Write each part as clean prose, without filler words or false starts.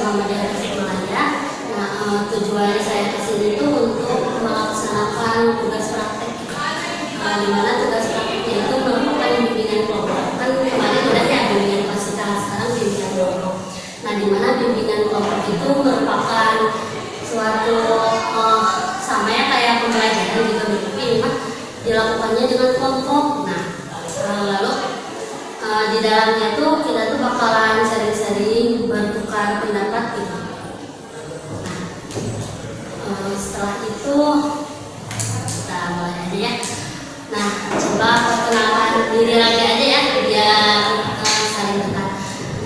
selama di Tasikmalaya. Nah, tujuan saya kesini itu untuk melaksanakan tugas praktek. Di mana tugas prakteknya itu merupakan bimbingan kelompok. Kan kemarin udah ya bimbingan pasca, sekarang bimbingan kelompok. Nah, di mana bimbingan kelompok itu merupakan suatu sama ya kayak pembelajaran gitu, tapi ini mah dilakukannya dengan kelompok. Nah, lalu di dalamnya tuh kita tuh bakalan sering-sering bertukar pendapat gitu. Nah, setelah itu kita mulai aja ya. Nah, coba perkenalkan diri lagi aja ya biar saling dekat.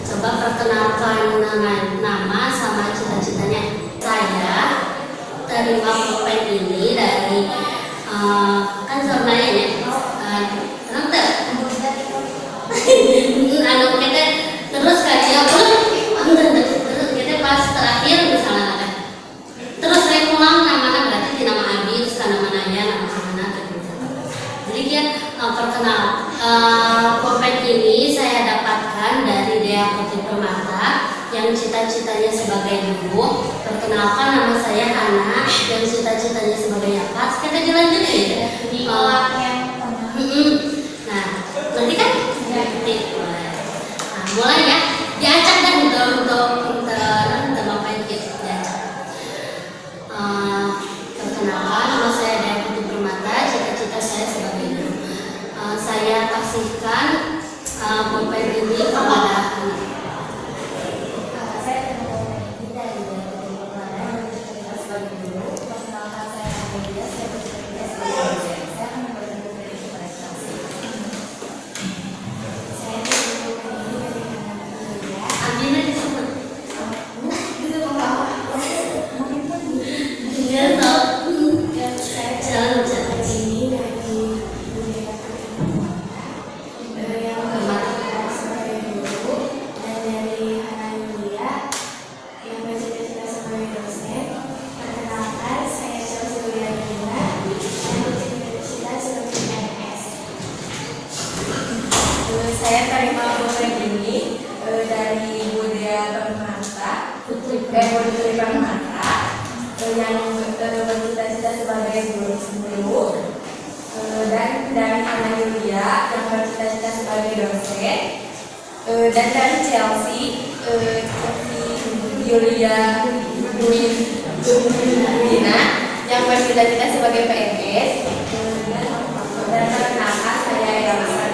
Coba perkenalkan nama sama cita-citanya. Saya terima pulpen ini dari kan sebenarnya ya nanti anu kita terus kayak terus kita pas terakhir misalnya kan terus saya pulang nama berarti di nama Abi terus nama Naya nama mana gitu. Jadi kan perkenal pulpen ini saya dapatkan dari Dea Putri Permata yang cita-citanya sebagai guru. Perkenalkan, nama saya Hana yang cita-citanya sebagai apa? Kita dilanjutin ya. Di orang yang nah, nanti kan nanti. Nah, mulai ya. Diacak dan untuk apa yang kita diacak. Perkenalkan, nama saya Dea Putri Permata, cita-cita saya sebagai guru. Saya kasihkan pulpen ini kepada Hana. Saya terima pulpen ini dari Ibu Dea Permata, Putri Permata, yang bercita-cita sebagai guru, dan dari Ana Yulia yang bercita-cita sebagai dosen, dan dari Chelsea Yulia Dina yang bercita-cita sebagai PNS, dan perkenalkan saya Elsa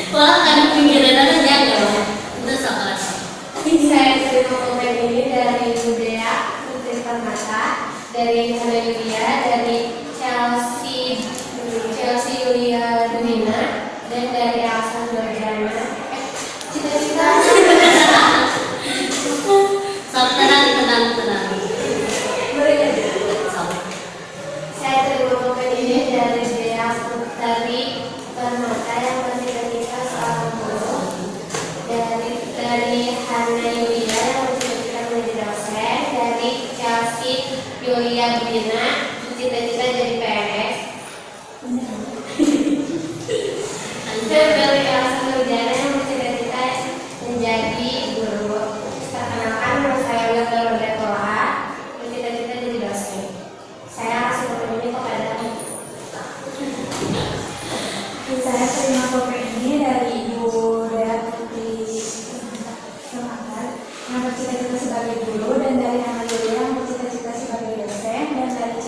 Wah, kan pinggiran aja enggak. Itu sekolah. Saya terima pulpen ini dari Ibu Dea Putri Permata, dari Hana Yulia, dari Chelsea Yulia Dina, dan dari Elsa Nurjana. Cita-cita. Tenang. Boleh aja. Saya terima pulpen ini dari Dea Putri Permata yang bercita-cita seorang guru, dari Hana Yulia yang bercita-cita menjadi dosen, dari Chelsea Yulia Dina bercita-cita jadi PNS, dan dari Elsa Nurjana yang bercita-cita menjadi guru. Perkenalkan, nama saya Wanda Rodetola, bercita-cita jadi dosen. Saya kasih pulpen ini kepada Saya terima pulpen ini dari Ibu Dea Putri Permata yang bercita-cita sebagai guru, dan dari Hana Yulia yang bercita-cita sebagai dosen, dan dari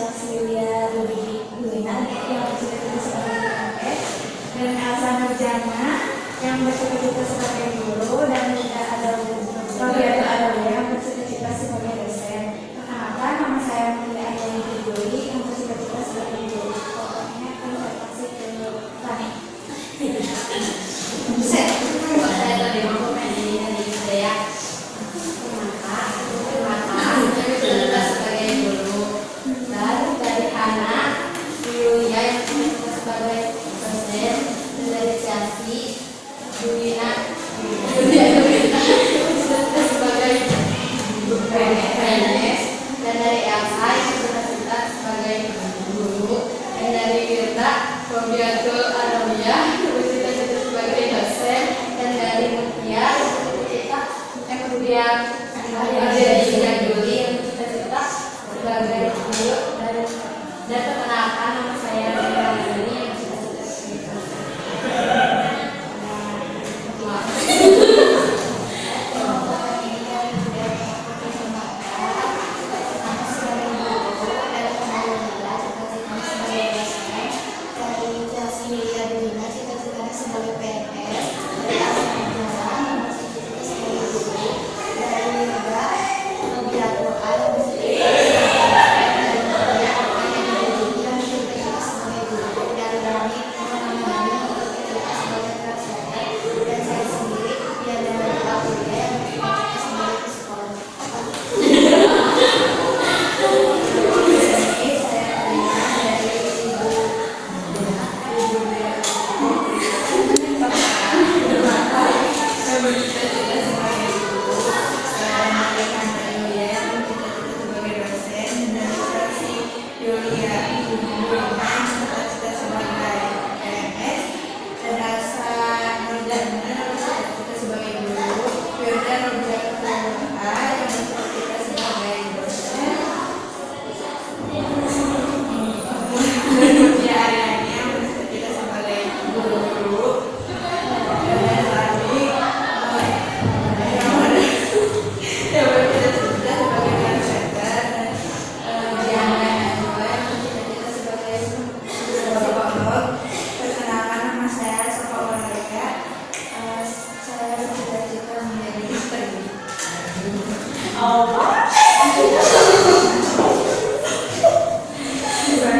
Saya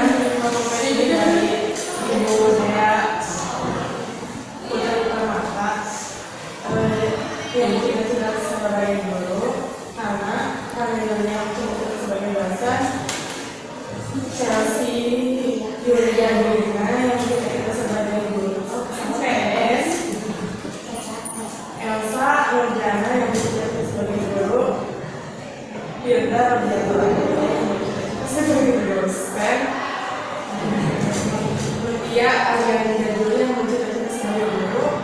menerima pemberi dari Ibu Dea Putri Permata yang cita-cita sebagai guru karena nilainya cita-cita sebagai dosen, Chelsea Yulia Dina yang cita-cita sebagai guru PS, Elsa Nurjana yang cita-cita sebagai guru, Firda Robianto sebagai dosen, Mutia Ariani Jadul yang cita-cita sebagai guru,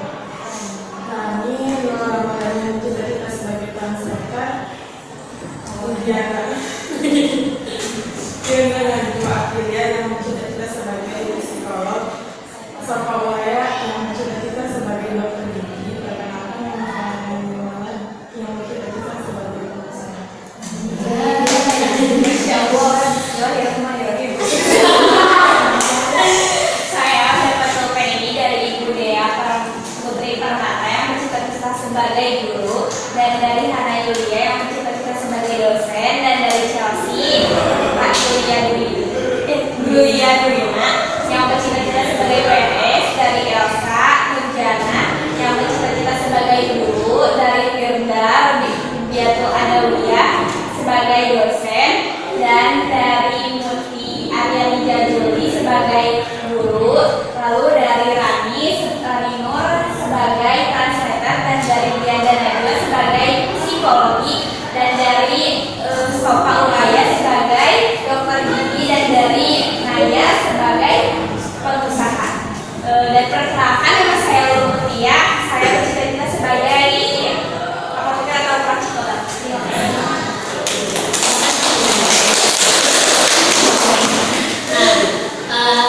Nani Nora Ramadhani yang cita-cita sebagai translator, Ujiana Firda Najwa Akhirnya yang cita-cita sebagai psikolog, Sofa Waya yang cita-cita sebagai dokter gigi, perkenalkan yang cita-cita sebagai pengusaha. Saya dapat pulpen ini dari Ibu Dea Putri Permata yang bercita-cita sebagai guru, dan dari Hana Yulia yang bercita-cita sebagai dosen, dan dari Chelsea Pak Yulia Durina yang bercita-cita sebagai PNS, dari Elsa Nurjana yang bercita-cita sebagai guru, dari Firda Robianto Adawiyah sebagai dosen, dan dari Muti Ariani Jaduli sebagai guru, lalu dari Rani Nur sebagai translator, dan dari Diana Najwa sebagai psikologi, dan dari Sofa Ulaya sebagai dokter gigi, dan dari Naya sebagai pengusaha. Dan perkenalkan, nama saya Lulu Mutia, saya bercita-cita sebagai apoteker atau praktikoler. Terima kasih.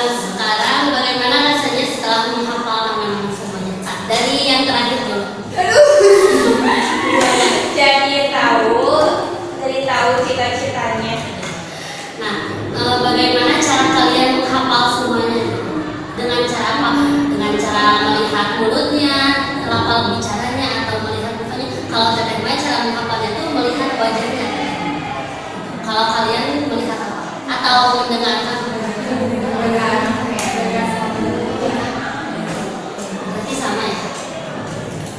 Sekarang bagaimana rasanya setelah menghafal nama-nama semuanya? Dari yang terakhir dulu. Jadi tahu cita-citanya. Nah, bagaimana cara kalian menghafal semuanya? Dengan cara apa? Dengan cara melihat mulutnya, lafal bicaranya, atau melihat mukanya? Kalau Teteh Mai cara menghafalnya itu melihat wajahnya. Kalau kalian melihat apa? Atau mendengarkan? Berarti sama ya?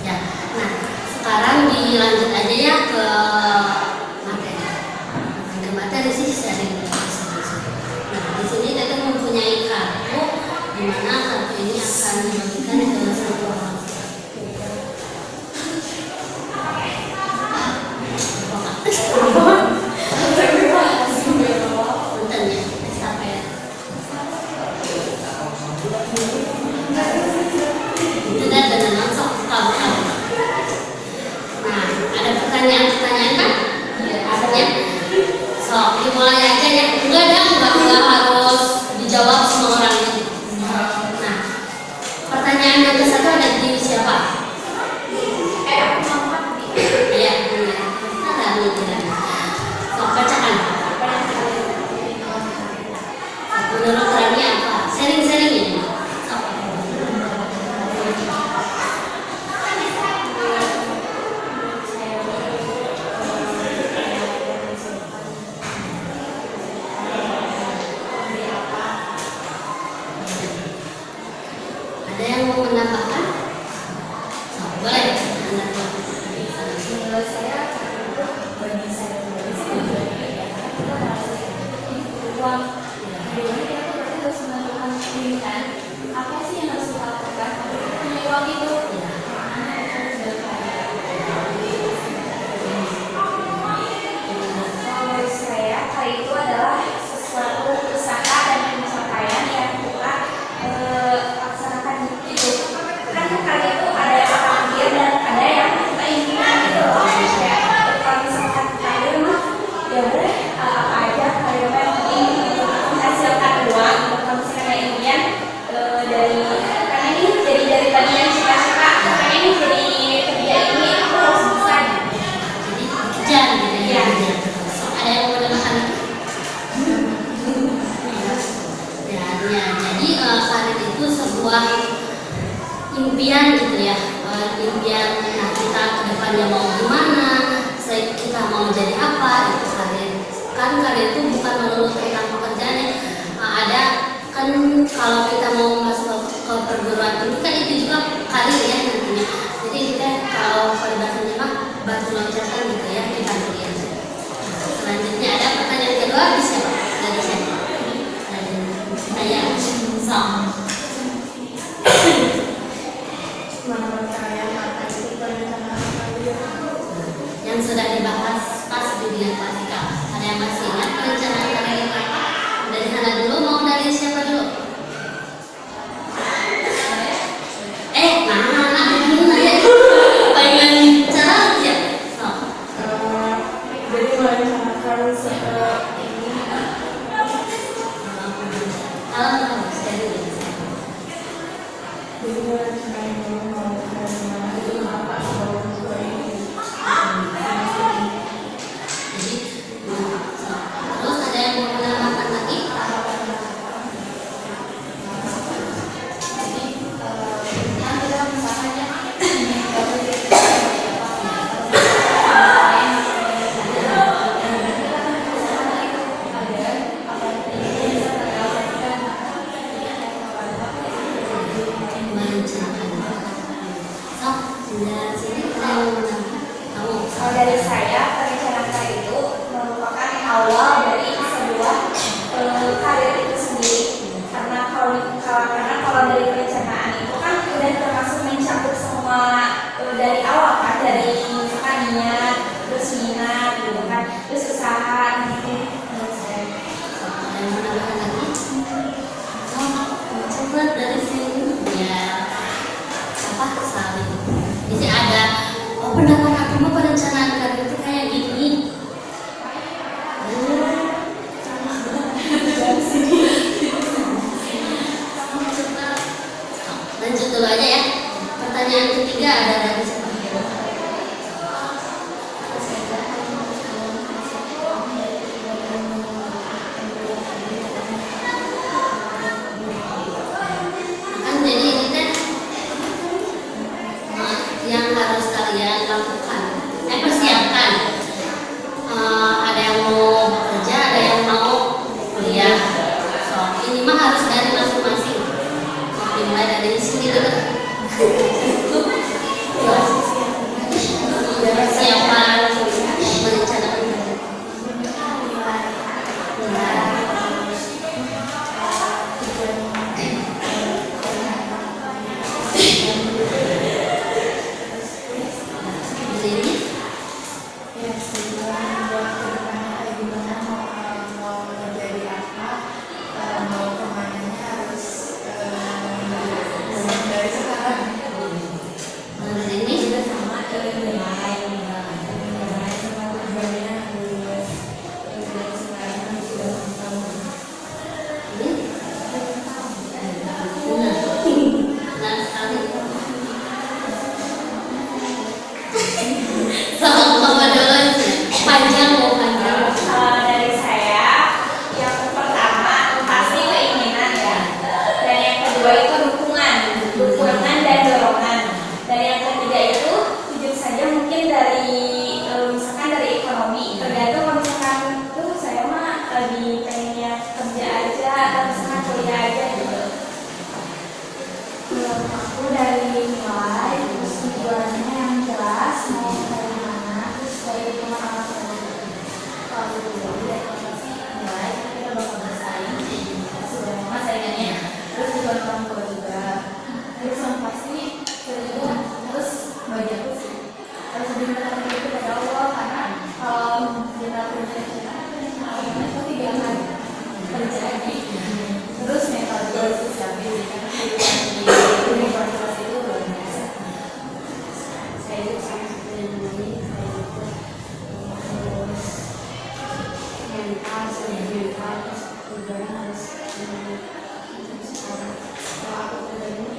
Ya. Nah, sekarang dilanjut aja ya ke materi. Ada materi sih sharing. Nah, di sini Teteh mempunyai kartu di mana kartu ini akan dibagikan ke satu orang. Punten ya, estafet. Itu dah dengan langsung kamu. Nah, ada pertanyaan-pertanyaan kan? Ada ya? So, dimulai aja ya. Enggak harus dijawab semua orang ini. Nah, pertanyaan yang ke satu ada di siapa? Iya, benar. Nah, benar. So, bacakan. Menurut Rani apa? Sharing-sharing ya. So. Ada yang mau menambahkan? So, boleh. Anda buat. Menurut saya untuk bagi saya uang ini kita tuh berarti harus menentukan pilihan apa sih yang harus kita lakukan untuk punya uang itu. Menurut saya, hal itu adalah sesuatu usaha dan pencapaian yang kita laksanakan itu. Kan hal itu ada yang takdir dan ada yang kita inginkan gitu loh. Ya, kalau misalkan takdir mah ya boleh apa aja, hal yang penting menghasilkan uang. Kalau misalkan impian dari karena ini jadi dari tadinya cita-cita, karena ini jadi kerja ini aku harus bisa. Jadi kejar gitu ya. So, ada yang mau menambahkan? Ya, jadi karir itu sebuah impian gitu ya. Impian, nah kita ke depannya mau gimana, kita mau jadi apa, kan karir itu bukan melulu tentang pekerjaan ya. Ada kan kalau kita mau masuk ke perguruan tinggi kan itu juga karir ya nantinya. Jadi kita kalau peribahasanya mah batu loncatan gitu ya di karir. Selanjutnya ada pertanyaan kedua bisa dari siapa? Dari saya. Menurut kalian apa itu perencanaan karir? Yang sudah dibahas pas di bidang praktikal. Ada yang masih ingat perencanaan karir itu apa? Dari sana dulu, mau dari siapa dulu? Pengen cara aja. Jadi merencanakan jadi merencanakan mau kemana itu apa kalau juga ini. Terus ada yang mau menambahkan lagi? Kalau dari saya, perencanaan karir itu merupakan awal dari sebuah karir itu sendiri. Karena kalau dari perencanaan itu kan udah termasuk mencakup semua dari awal kan, dari misalkan niat, terus minat, gitu kan, terus usaha gitu. Menurut saya. Coba dari sini ya apa saling. Jadi ada pendapat aku mah perencanaan karir itu kayak gini. Lanjut dulu aja ya. Pertanyaan ketiga ada dari siapa? Kan jadi ini kan yang harus kalian lakukan, persiapkan. Ada yang mau bekerja, ada yang mau kuliah. So, ini mah harus dari masing-masing. Dimulai dari sini dulu. Persiapan merencanakan. Ini Ya, sebenarnya buat kedepannya kayak gimana mau menjadi apa, mau kemananya harus dari sekarang. ini Sudah sama nilai sama tujuannya harus dari sekarang sudah tahu. benar sekali. Sama mama dulu panjang mau panjang. Dari saya, yang pertama pasti keinginan ya, dan yang kedua itu dukungan dan dorongan, dan yang ketiga itu jujur saja mungkin dari misalkan dari ekonomi, tergantung kalau misalkan tuh saya mah lagi pengennya kerja aja atau misalkan kuliah aja gitu. Menurut aku dari nilai, terus tujuannya yang jelas, mau dari mana, terus dari dukungan orang tua. Kalau dulu dari pasti nilai, kita bakal bersaing. Sudah memang saingannya, terus juga orang tua juga. Terus yang pasti kedua, terus bagi aku sih harus diminta itu kepada Allah, karena kalau kita kerja itu tidak akan terjadi. Terus mental juga harus stabil, karena universitas itu luar biasa. Saya itu sangat mengenai saya itu terus mental, mental, juga harus kalau aku pribadi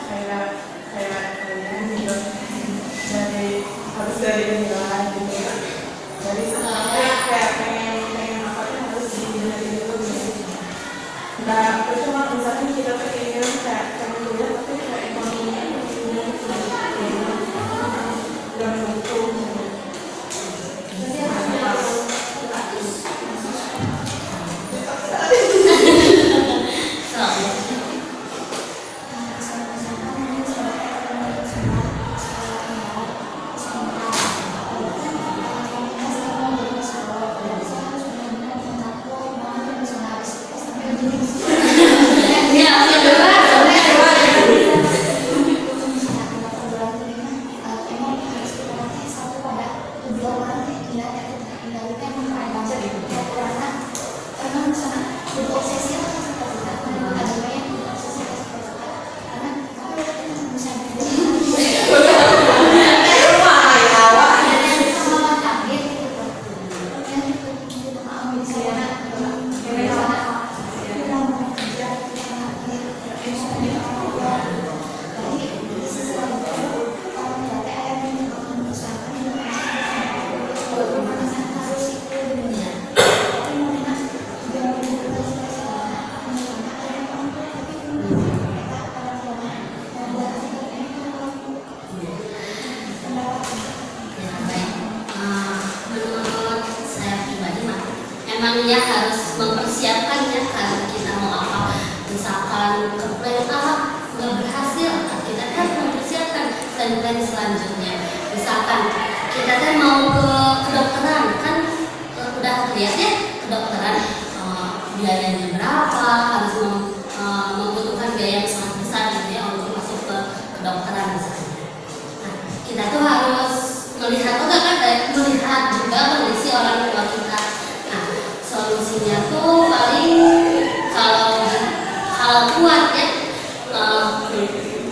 kayak kalian juga harus dari nilai gitu. Dari semuanya kayak pengen apa tuh harus dihindari dulu gitu. Nah, cuma misalkan kita pengen kayak pengen kuliah tapi kayak ekonominya plan-plan selanjutnya. Misalkan kita kan mau ke kedokteran kan udah lihat ya kedokteran biayanya berapa, harus membutuhkan biaya yang sangat besar gitu ya untuk masuk ke kedokteran misalnya. Nah, kita tuh harus melihat melihat juga kondisi orang tua kita. Nah, solusinya tuh paling kalau kuat ya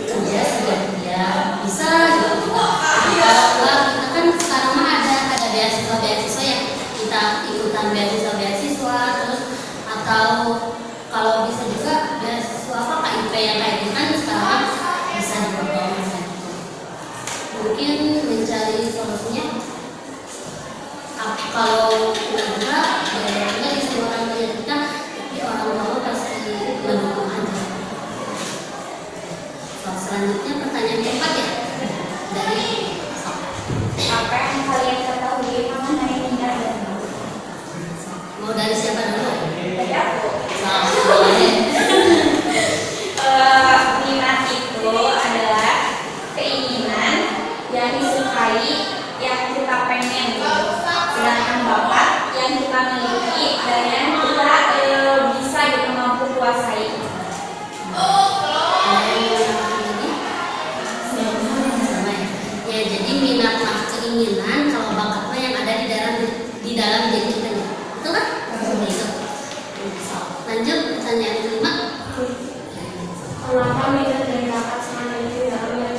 kerja sudah dia bisa gitu. Nah, kalau kita kan sekarang mah ada beasiswa ya, kita ikutan beasiswa terus atau kalau bisa juga beasiswa KIP yang kayak gitu kan sekarang bisa dipotong gitu. Mungkin mencari solusinya kalau enggak ya isi orang tua kita, tapi orang tua pasti mendukung aja. Selanjutnya pertanyaan keempat ya dari Apa yang kalian ketahui mengenai minat dan mau dari siapa dulu? dari aku? Minat itu adalah keinginan yang disukai, yang kita pengen. Sedangkan bakat yang kita miliki dan yang kita bisa gitu mampu kuasai. Ya, jadi minat keinginan, kalau bakatnya yang ada di dalam diri kita, betul kan? Seperti itu. Lanjut pertanyaan kelima. Kenapa minat dan bakat semacam itu tidak melihat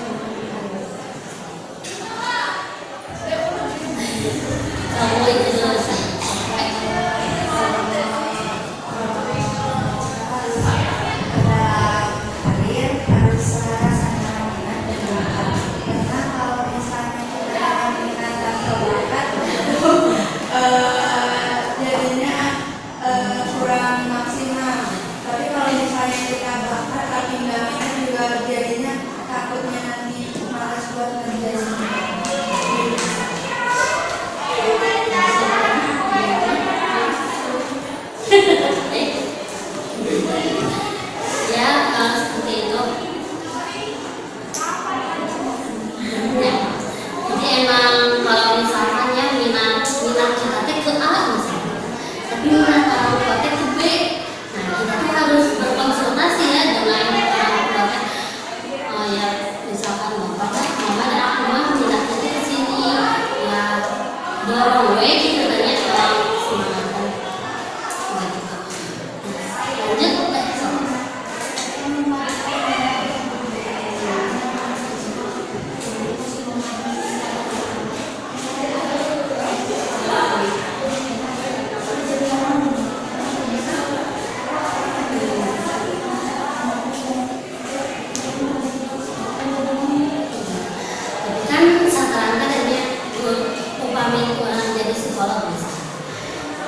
Kamu itu dulu. Kurang maksimal. Tapi kalau misalnya kita bakat tapi nggak minat juga jadinya takutnya nanti malas buat ngerjain. Ya, seperti itu. Ya. Jadi emang kalau misalkan ya minat kita teh ke A misalnya, tapi minat orang tua teh ke B. Nah, kita tuh harus berkonsultasi ya dengan orang tua teh. Oh ya, misalkan bapak mama dan aku mah minatnya ke sini, ya dorong we gitu kan ya orang semangatkan. Lanjut. Kan sekarang kan ada upami orang jadi psikolog misalnya.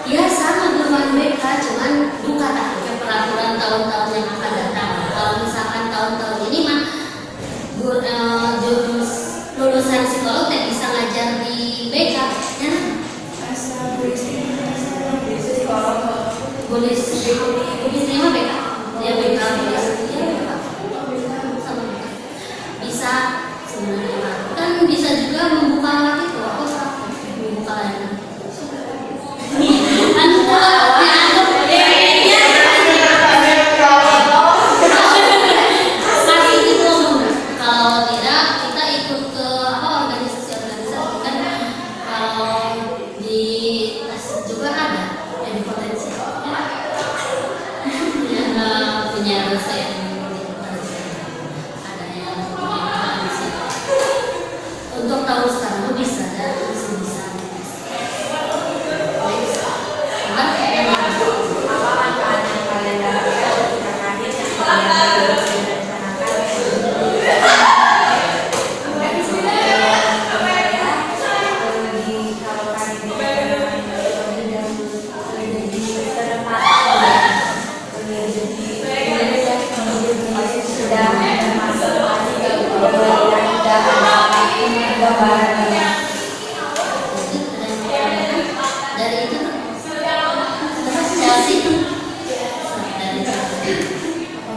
Ya sama gelombang BK, cuman buka takutnya peraturan tahun-tahun yang akan datang. Kalau misalkan tahun-tahun ini mah jurus lulusan psikolog tidak bisa ngajar di BK, ya? Bulis mah BK, ya BK sama BK. Bisa sebenarnya kan bisa juga membuka itu apa membuka layanan. Pasti itu kalau tidak kita ikut ke organisasi kan kalau di tes juga ada yang potensi yang punya dosen ada yang punya untuk tahun sekarang tuh bisa dan bisa. Apa manfaat yang kalian dapatkan ketika hadir yang kalian Dari itu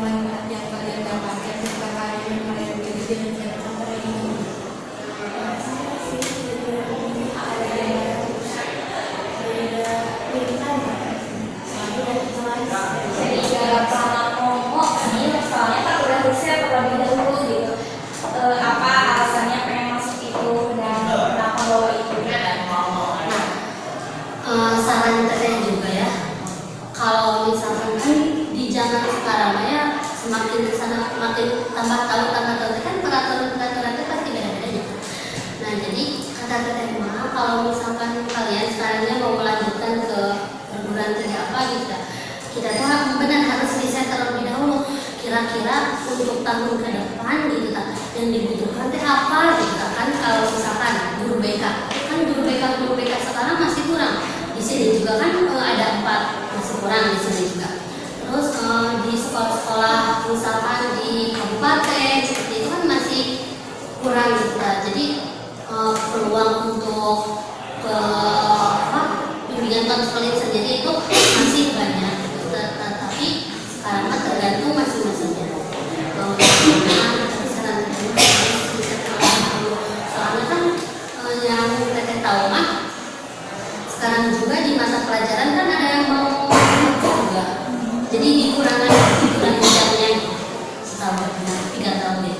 manfaat yang kalian dapatkan ketika kalian jadi makin kesana makin tambah tahu kan peraturan itu pasti beda-bedanya. Nah jadi kata teteh mah kalau misalkan kalian sekarangnya mau melanjutkan ke perguruan tinggi apa gitu, kita tuh benar harus riset terlebih dahulu. Kira-kira untuk tahun ke depan gitu yang dibutuhkan teh apa gitu kan. Kalau misalkan guru BK kan guru BK sekarang masih kurang. Di sini juga kan ada 4 masih kurang di sini juga. Terus di sekolah-sekolah misalkan di kabupaten seperti itu kan masih kurang gitu. Jadi peluang untuk ke bimbingan konseling sendiri itu masih banyak gitu. Tetapi sekarang mah tergantung masing-masingnya. Soalnya kan yang teteh tahu mah sekarang juga di masa pelajaran kan ada yang mau juga. Jadi dikurangi jamnya setahun 3 tahun deh.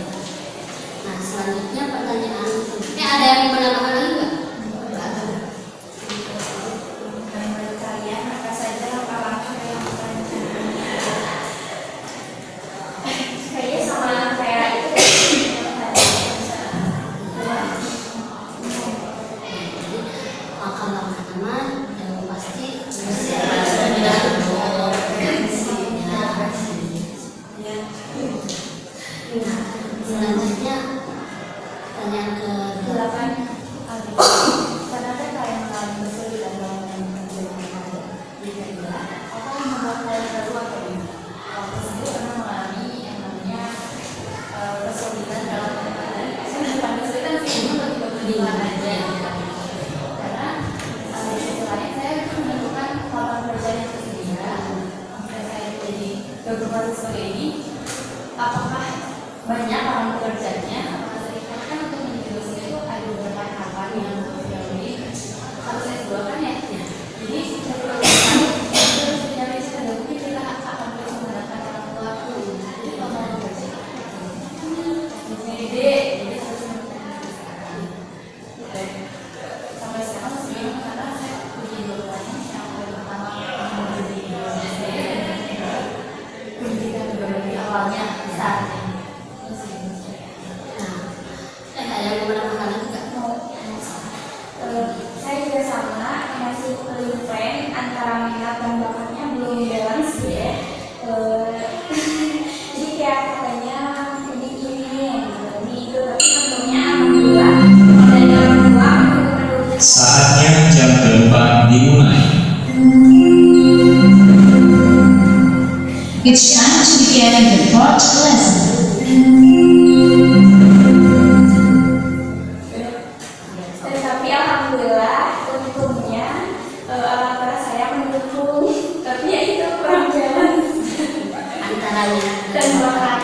Nah selanjutnya pertanyaan ada yang menambahkan lagi nggak? Menurut kalian apa saja langkah-langkah yang Kayaknya sama kayak itu. Langkah-langkah teman yang pasti selanjutnya pertanyaan ke-8. Pernahkah kalian mengalami kesulitan dalam mengerjakan hal kedua? Apa yang membuat kalian ragu atau bingung? Waktu sendiri pernah mengalami yang namanya kesulitan dalam mengerjakan. Saya bukan kesulitan sih, cuma bingung aja. Karena di sisi lain saya menemukan pola kerjaan yang tersedia. Sampai saya jadi beberapa seperti ini. Apakah banyak orang pekerjaannya? Kan untuk menjadi dosen itu ada beberapa tahapan yang harus saya keluarkan ya. Jadi saya terus mencari cara mungkin kita akan terus menggunakan orang tua. Jadi kalau mau bekerja, punya ide, jadi harus sampai sekarang masih bingung karena saya punya dua orang yang pertama menjadi dosen dan pendidikan juga dari awalnya saatnya. Ada yang menambahkan lagi nggak? Saya juga sama, masih belum plan antara minat dan bakatnya belum balance ya. Jadi kayak katanya ini gitu, tapi tentunya alhamdulillah dari orang tua mendukung. Saatnya jam 8 dimulai. It's time to begin the fourth lesson. Tapi alhamdulillah untungnya orang tua saya mendukung, tapi ya itu kurang balance Antara minat dan bakat.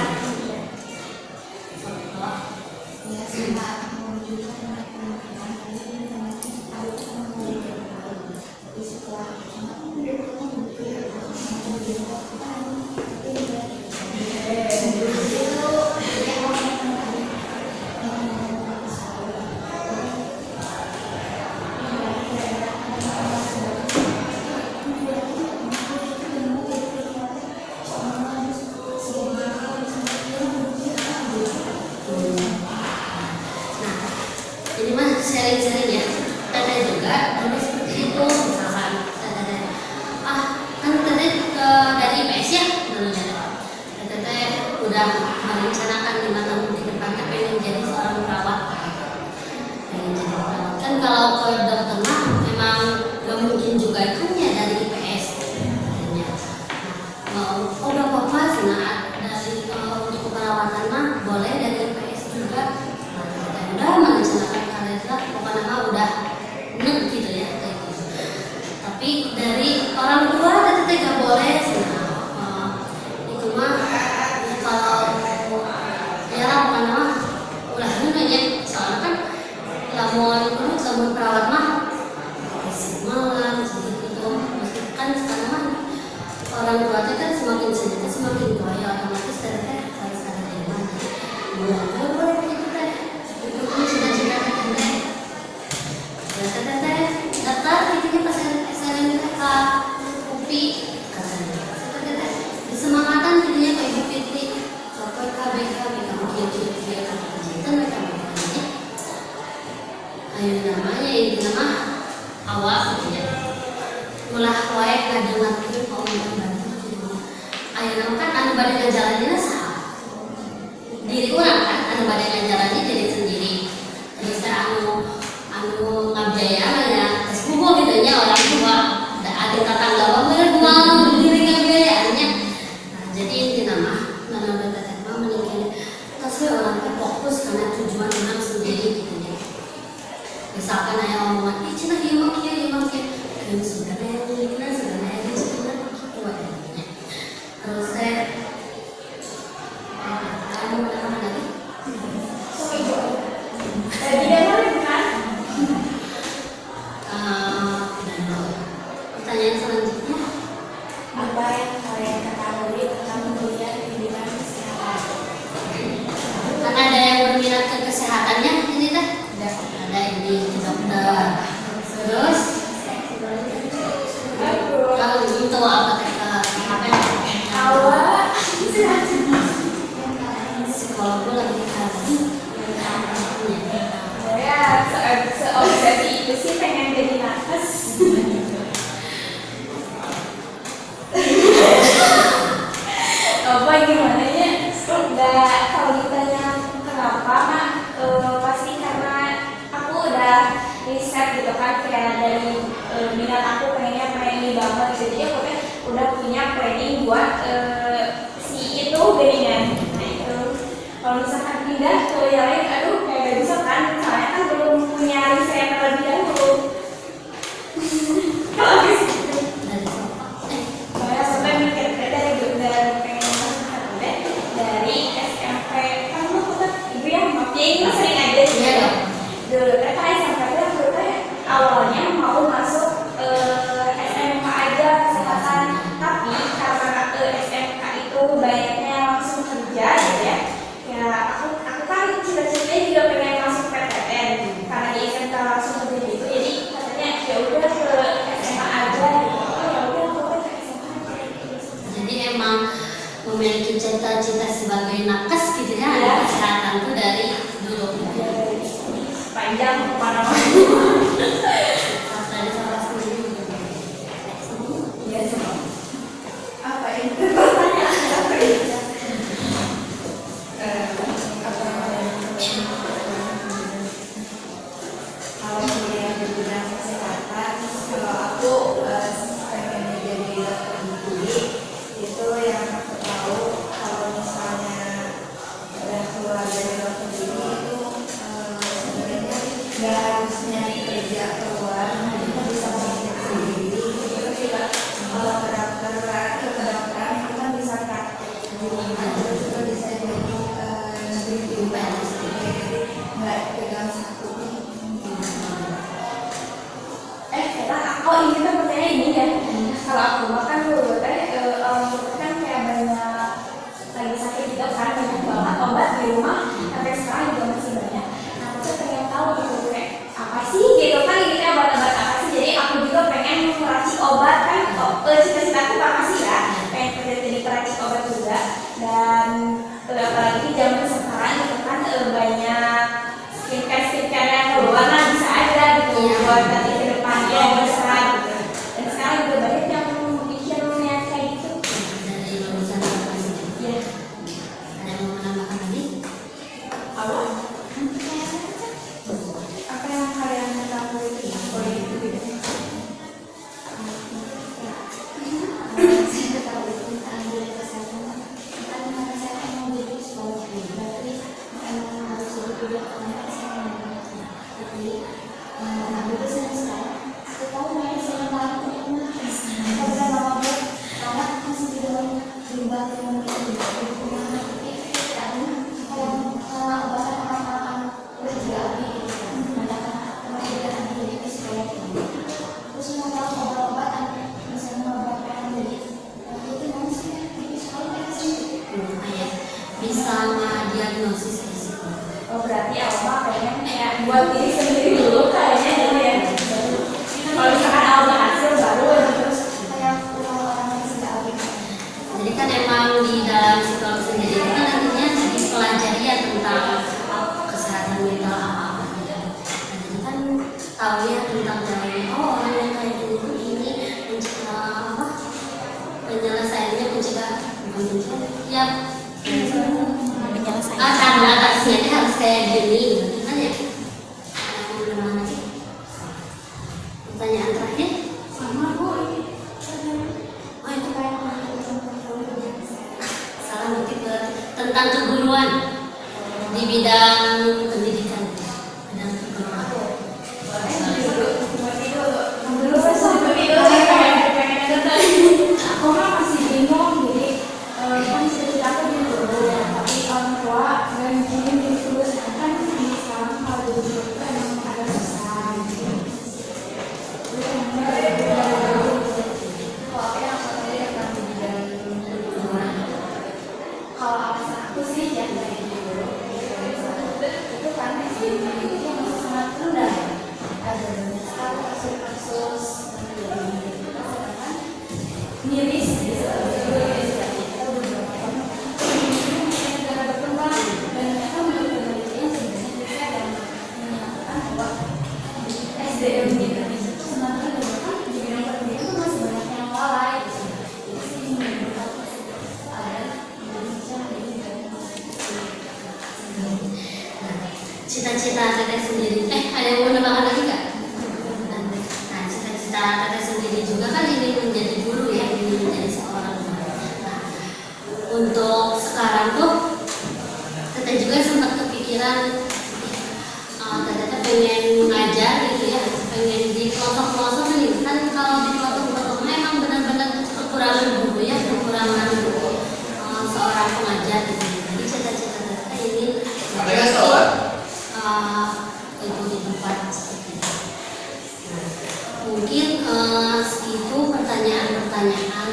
Jadi mas sharing-sharing ya. Teteh juga dulu seperti itu misalkan teteh kan teteh dari IPS ya dulunya. Teteh udah merencanakan 5 tahun ke depannya pengen jadi seorang perawat. Pengen jadi perawat. Kan kalau ke dokter mah memang gak mungkin juga kan ya dari IPS. Oh gak apa-apa sih nah dari untuk keperawatan mah boleh dari IPS juga. Udah merencanakan karir lah pokoknya mah udah gitu ya kayak gitu. Tapi dari orang tua teteh gak boleh sih itu mah kalau ABK kia itu mereka makanya ayo namanya ini nama awal gitu ya ulah wae ngadengar kieu kok bantu ayo nama kan anu bade ngajalanina saha diri urang kan anu bade ngajalani diri sendiri terus anu ngabjayaan ya geus puguh gitu nya orang tua ada tetangga bae mau diri ngabiayaannya nah jadi intina mah nana teteh mah mending kasih orang teh fokus karena tujuan orang sendiri gitu ya misalkan aya omongan ih cenah ieu mah kieu kan sebenarnya milikna sebenarnya itu sebenarnya gitu adanya terus kamu mana lagi pertanyaan selanjutnya Apa yang kalian ketahui tentang kuliah pendidikan kesehatan? kan ada yang berminat ke kesehatannya ini teh ada ini dokter terus kalau itu apa teh apa Awal psikolog gue lagi kasih saya seobsesi itu sih pengen jadi nakes. Apa gimana ya? Enggak, kalau ditanya kenapa mah pasti karena aku udah riset gitu kan kayak dari minat aku pengennya ini banget gitu jadi aku udah punya planning buat si itu geningan. Nah itu kalau misalkan pindah ke yang lain aduh kayak gak bisa kan soalnya kan belum punya riset terlebih dahulu. Kalau gitu saya sampai mikir dari pengen masuk dari SMP kan aku tuh ibu yang makin sering aja iya dong dulu mereka SMP itu awalnya mau masuk SMK aja kesehatan tapi karena SMK itu banyaknya langsung kerja gitu ya aku kan cita-citanya juga pengen masuk PTN karena di SMK langsung kerja gitu jadi katanya ya udah ke SMA aja gitu ya udah aku ke SMA jadi emang memiliki cita-cita sebagai nakes gitu ya Iya. kesehatan tuh dari dulu panjang kemana-mana dari salah sendiri ya semua Apa itu? Kalau kuliah di bidang kesehatan, kalau aku pengen jadi dokter gigi, itu yang aku tahu kalau misalnya udah keluar dari dokter gigi itu sebenarnya nggak harus nyari kerja keluar, kita bisa bikin sendiri. Terus juga kalau kedokteran itu kan bisa praktek di rumah, terus juga bisa jadi negeri juga, jadi nggak pegang satu. ini kan pertanyaan ini ya kalau aku makan dulu orang tua kan kayak banyak lagi sakit juga kan banyak banget obat di rumah sampai sekarang juga masih banyak nah aku tuh pengen tahu gitu kayak apa sih gitu kan ini kan obat-obat apa sih jadi aku juga pengen meracik obat kan cita-cita aku farmasi ya pengen kerja jadi peracik obat juga dan apalagi zaman sekarang gitu kan banyak skincare yang keluar lah bisa aja gitu buat nanti ke depannya bisa gitu dan sekarang juga banyak yang bikin yang kayak gitu dari lulusan farmasi ya ada yang mau menambahkan lagi Apa? Apa yang kalian ketahui tentang kuliah di bidang Saya ketahui tentang bidang kesehatan kan karena saya kan mau jadi psikolog berarti emang harus jadi bidang kesehatan saya tapi aku tuh senang sekali aku tahu banyak senang banget untuk menangis kalau udah lama banget anak masih di dalam berubah dengan itu kemana tapi kalau obat orang-orang udah juga habis gitu kan ada juga nanti jadi psikolog terus mau tahu obat-obatan misalnya obat yang jadi itu manusia jadi psikolog kita sendiri ya bisa diagnosis risiko oh berarti awal pengen kayak buat diri sendiri dulu kayaknya gitu ya kalau misalkan awal berhasil baru terus kayak orang-orang yang sudah habis jadi kan emang di dalam psikolog sendiri itu kan nantinya tahu ya tentang jalannya. Oh, orang yang kayak gini tuh ini mencegah apa? Penyelesaiannya mencegah bukan mencegah. Ya. Karena atasnya dia harus kayak gini, gitu kan ya? Gimana sih? Pertanyaan terakhir? Sama Bu ini. Oh itu kayak salah berarti tentang keguruan di bidang pendidikan. Bidang keguruan. Aku mah masih bingung, jadi kan cerita aku di guru, tapi orang tua nggak ngizinin gitu. Kan sekarang kalau di guru itu emang ada susah gitu. Kalau aku yang tadi tentang di bidang keguruan, kalau alasan aku sih yang dari guru itu kan SDM itu yang masih sangat rendah. Ada banyak sekali kasus-kasus yang miris di kita beberapa tahun negara berkembang dan mereka menurut penelitian sebenarnya mereka yang menyatakan bahwa SDM di Indonesia itu sebenarnya bahkan di bidang pendidikan itu masih banyak yang lalai gitu. Jadi sih menurut ada Indonesia menjadi Cita-cita teteh sendiri. Ada yang mau nambahkan lagi nggak? Nah, cita-cita teteh sendiri juga kan ingin menjadi guru ya, ingin menjadi seorang guru. Nah, untuk sekarang tuh teteh juga sempat kepikiran, teteh pengen ngajar gitu ya, pengen di pelosok-pelosok nih. Kan kalau di pelosok-pelosok memang benar-benar kekurangan guru ya, kekurangan seorang pengajar gitu. Jadi cita-cita teteh ingin itu di tempat seperti itu. Nah, mungkin itu pertanyaan-pertanyaan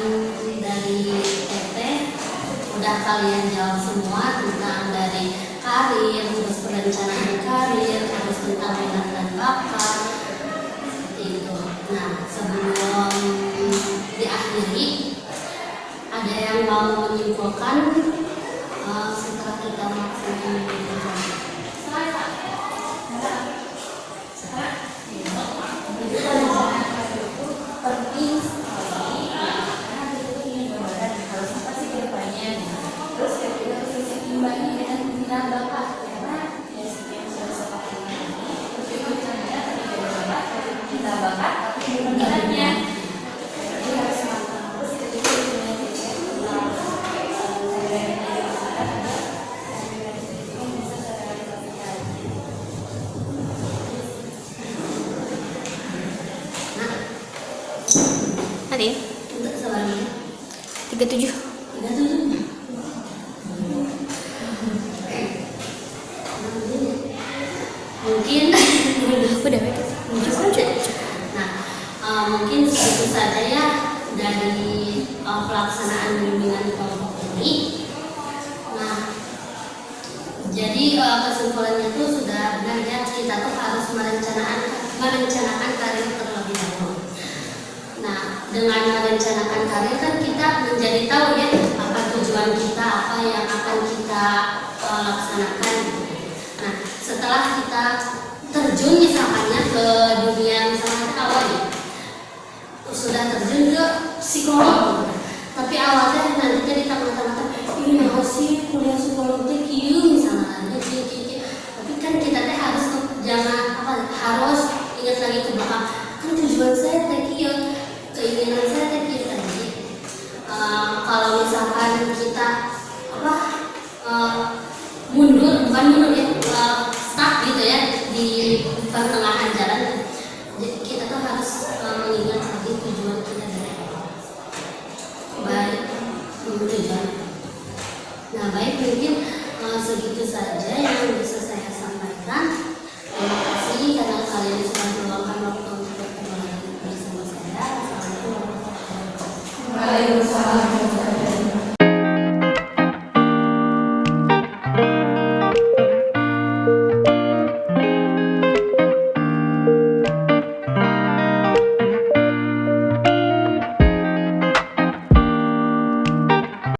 dari Teteh udah kalian jawab semua tentang dari karir, terus perencanaan karir, terus tentang minat dan bakat seperti itu. Nah, sebelum diakhiri, ada yang mau menyimpulkan setelah kita melaksanakan pendidikan? penting sekali karena kita tuh ingin gambaran harus apa sih ke depannya. Terus kita harus bisa imbangi dengan minat bakat karena ya seperti yang sudah saya katakan tadi, itu caranya ketika ada bakat, kita bakat tapi minatnya. Jadi harus matang terus kita juga Nanti Untuk selanjutnya 37. 37. Mungkin Udah nah, mungkin segitu saja ya dari pelaksanaan bimbingan kelompok ini. Nah, jadi kesimpulannya itu sudah benar ya, kita tuh harus merencanakan karir terlebih dahulu. Nah, dengan merencanakan karir kan kita menjadi tahu ya apa tujuan kita, apa yang akan kita laksanakan. Nah, setelah kita terjun misalnya ke dunia misalnya awalnya sudah terjun ke psikolog, tapi awalnya nanti jadi tengah-tengah ini mau sih kuliah psikolog teh kieu misalnya, tapi kan kita teh harus harus ingat lagi ke belakang, kan tujuan saya teh kieu, keinginan saya teh kieu tadi. Kalau misalkan kita bukan mundur ya, stuck gitu ya di pertengahan jalan, jadi kita tuh harus mengingat lagi tujuan kita dari awal. Baik, tujuan. Nah, baik, mungkin segitu saja yang bisa saya sampaikan. Terima kasih karena kalian sudah meluangkan waktu untuk bertemu bersama saya. Assalamualaikum warahmatullahi wabarakatuh. Waalaikumsalam.